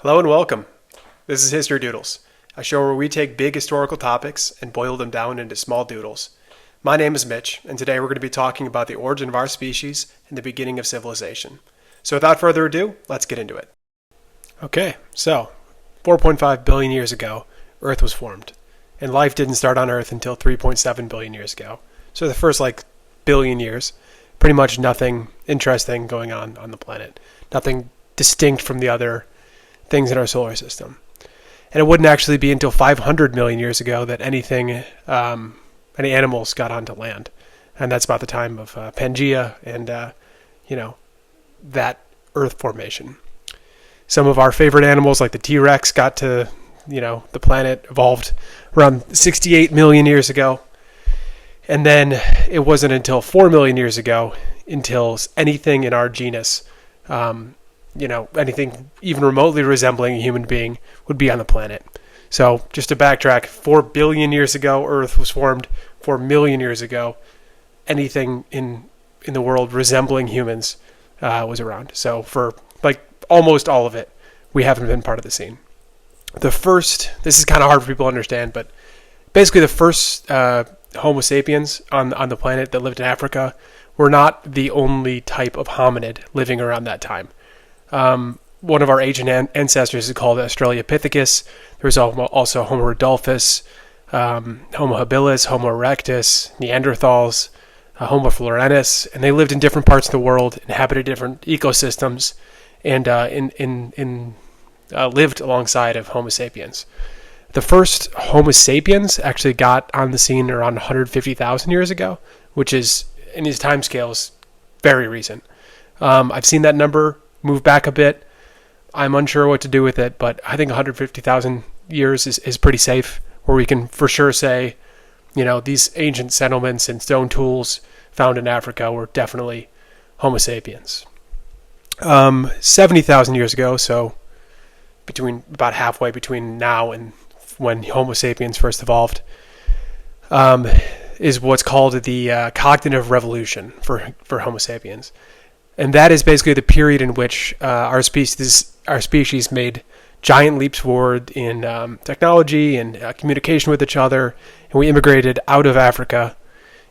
Hello and welcome. This is History Doodles, a show where we take big historical topics and boil them down into small doodles. My name is Mitch, and today we're going to be talking about the origin of our species and the beginning of civilization. So without further ado, let's get into it. Okay, so 4.5 billion years ago, Earth was formed. And life didn't start on Earth until 3.7 billion years ago. So the first billion years, pretty much nothing interesting going on the planet. Nothing distinct from the other things in our solar system. And it wouldn't actually be until 500 million years ago that any animals got onto land. And that's about the time of Pangea and, that Earth formation. Some of our favorite animals, like the T-Rex, got to, the planet evolved around 68 million years ago. And then it wasn't until 4 million years ago until anything in our genus, anything even remotely resembling a human being would be on the planet. So just to backtrack, 4 billion years ago, Earth was formed. 4 million years ago, anything in the world resembling humans was around. So for almost all of it, we haven't been part of the scene. This is kind of hard for people to understand, but basically the first Homo sapiens on the planet that lived in Africa were not the only type of hominid living around that time. One of our ancient ancestors is called Australopithecus. There was also Homo rudolphus, Homo habilis, Homo erectus, Neanderthals, Homo florensis, and they lived in different parts of the world, inhabited different ecosystems, and lived alongside of Homo sapiens. The first Homo sapiens actually got on the scene around 150,000 years ago, which is, in these timescales, very recent. I've seen that number move back a bit. I'm unsure what to do with it, but I think 150,000 years is pretty safe, where we can for sure say, these ancient settlements and stone tools found in Africa were definitely Homo sapiens. 70,000 years ago, so about halfway between now and when Homo sapiens first evolved, is what's called the cognitive revolution for Homo sapiens. And that is basically the period in which our species made giant leaps forward in technology and communication with each other, and we immigrated out of Africa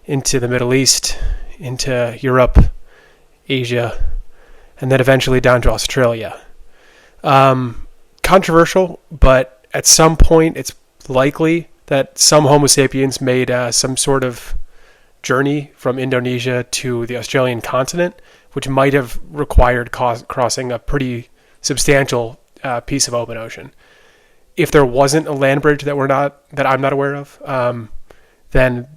into the Middle East, into Europe, Asia, and then eventually down to Australia. Controversial, but at some point it's likely that some Homo sapiens made some sort of journey from Indonesia to the Australian continent, which might have required crossing a pretty substantial piece of open ocean. If there wasn't a land bridge that I'm not aware of, then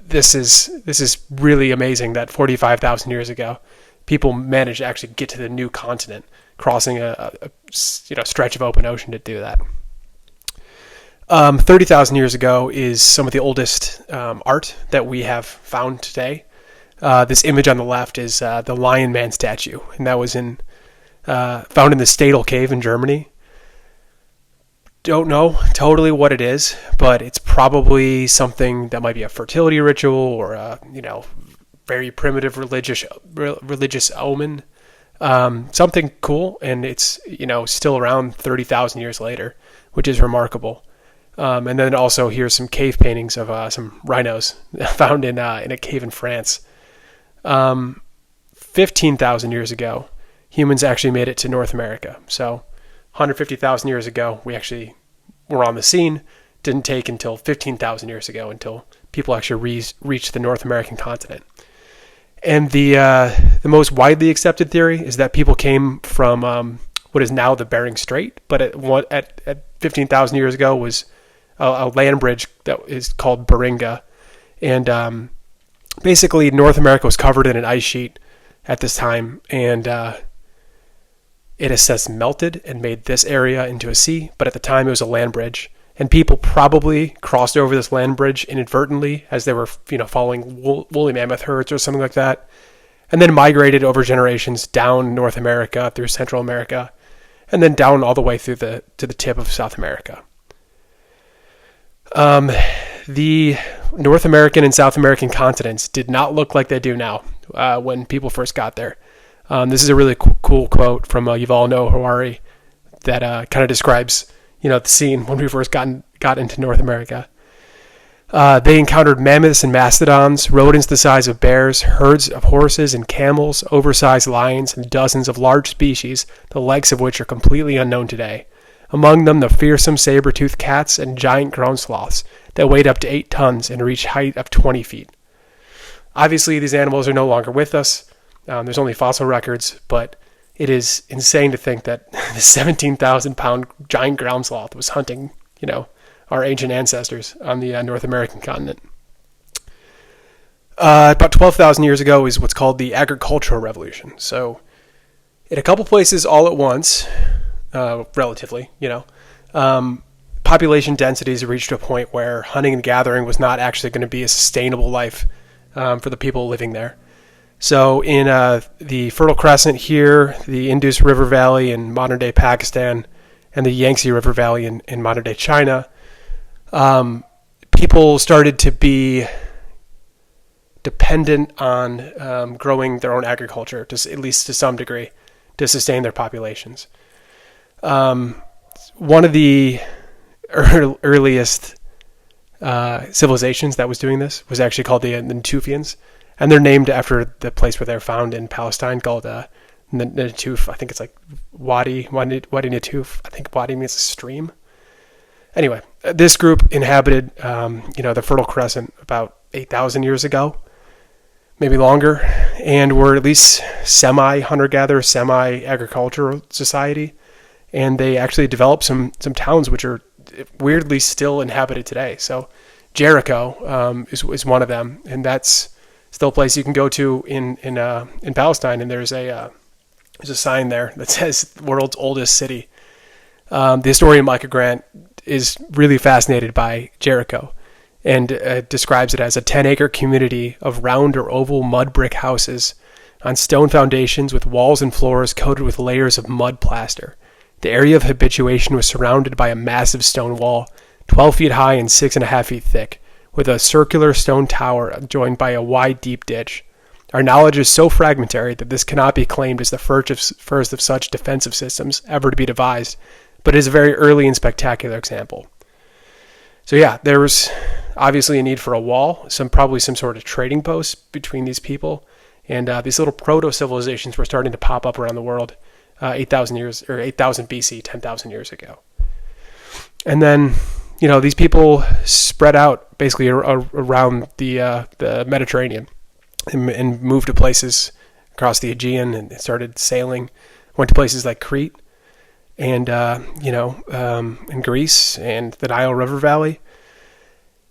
this is really amazing that 45,000 years ago, people managed to actually get to the new continent, crossing a stretch of open ocean to do that. 30,000 years ago is some of the oldest art that we have found today. This image on the left is the Lion Man statue, and that was found in the Stadel Cave in Germany. Don't know totally what it is, but it's probably something that might be a fertility ritual or a very primitive religious omen. Something cool, and it's still around 30,000 years later, which is remarkable. And then also here's some cave paintings of some rhinos found in a cave in France. 15,000 years ago, humans actually made it to North America. So 150,000 years ago, we actually were on the scene. Didn't take until 15,000 years ago until people actually reached the North American continent. And the most widely accepted theory is that people came from what is now the Bering Strait, but at 15,000 years ago was a land bridge that is called Beringa. And basically North America was covered in an ice sheet at this time, and it has since melted and made this area into a sea, but at the time it was a land bridge. And people probably crossed over this land bridge inadvertently as they were, following woolly mammoth herds or something like that, and then migrated over generations down North America through Central America, and then down all the way through to the tip of South America. The North American and South American continents did not look like they do now when people first got there. This is a really cool quote from Yuval Harari. that kind of describes, the scene when we first got into North America. They encountered mammoths and mastodons, rodents the size of bears, herds of horses and camels, oversized lions, and dozens of large species, the likes of which are completely unknown today. Among them, the fearsome saber-toothed cats and giant ground sloths that weighed up to 8 tons and reached height of 20 feet. Obviously, these animals are no longer with us. There's only fossil records, but it is insane to think that the 17,000-pound giant ground sloth was hunting, our ancient ancestors on the North American continent. About 12,000 years ago is what's called the agricultural revolution. So in a couple places all at once, relatively, population densities reached a point where hunting and gathering was not actually going to be a sustainable life for the people living there. So in the Fertile Crescent here, the Indus River Valley in modern-day Pakistan, and the Yangtze River Valley in modern-day China, people started to be dependent on growing their own agriculture, at least to some degree, to sustain their populations. One of the earliest civilizations that was doing this was actually called the Natufians, and they're named after the place where they're found in Palestine called Natuf. I think it's like Wadi Natuf. I think Wadi means a stream. Anyway, this group inhabited, the Fertile Crescent about 8,000 years ago, maybe longer, and were at least semi-hunter-gatherer, semi-agricultural society, and they actually developed some towns which are weirdly still inhabited today. So Jericho is one of them, and that's still a place you can go to in Palestine, and there's a sign there that says the world's oldest city. The historian Micah Grant is really fascinated by Jericho and describes it as a 10-acre community of round or oval mud brick houses on stone foundations with walls and floors coated with layers of mud plaster. The area of habituation was surrounded by a massive stone wall, 12 feet high and 6.5 feet thick, with a circular stone tower joined by a wide, deep ditch. Our knowledge is so fragmentary that this cannot be claimed as the first of such defensive systems ever to be devised, but it is a very early and spectacular example. So yeah, there was obviously a need for a wall, probably some sort of trading post between these people, and these little proto-civilizations were starting to pop up around the world 8,000 BC, 10,000 years ago. And then, these people spread out basically around the Mediterranean and moved to places across the Aegean and started sailing, went to places like Crete and, in Greece and the Nile River Valley,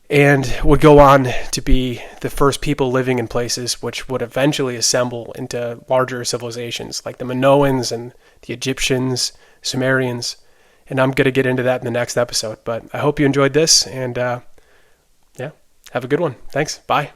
and would go on to be the first people living in places which would eventually assemble into larger civilizations like the Minoans and the Egyptians, Sumerians. And I'm going to get into that in the next episode. But I hope you enjoyed this, and have a good one. Thanks. Bye.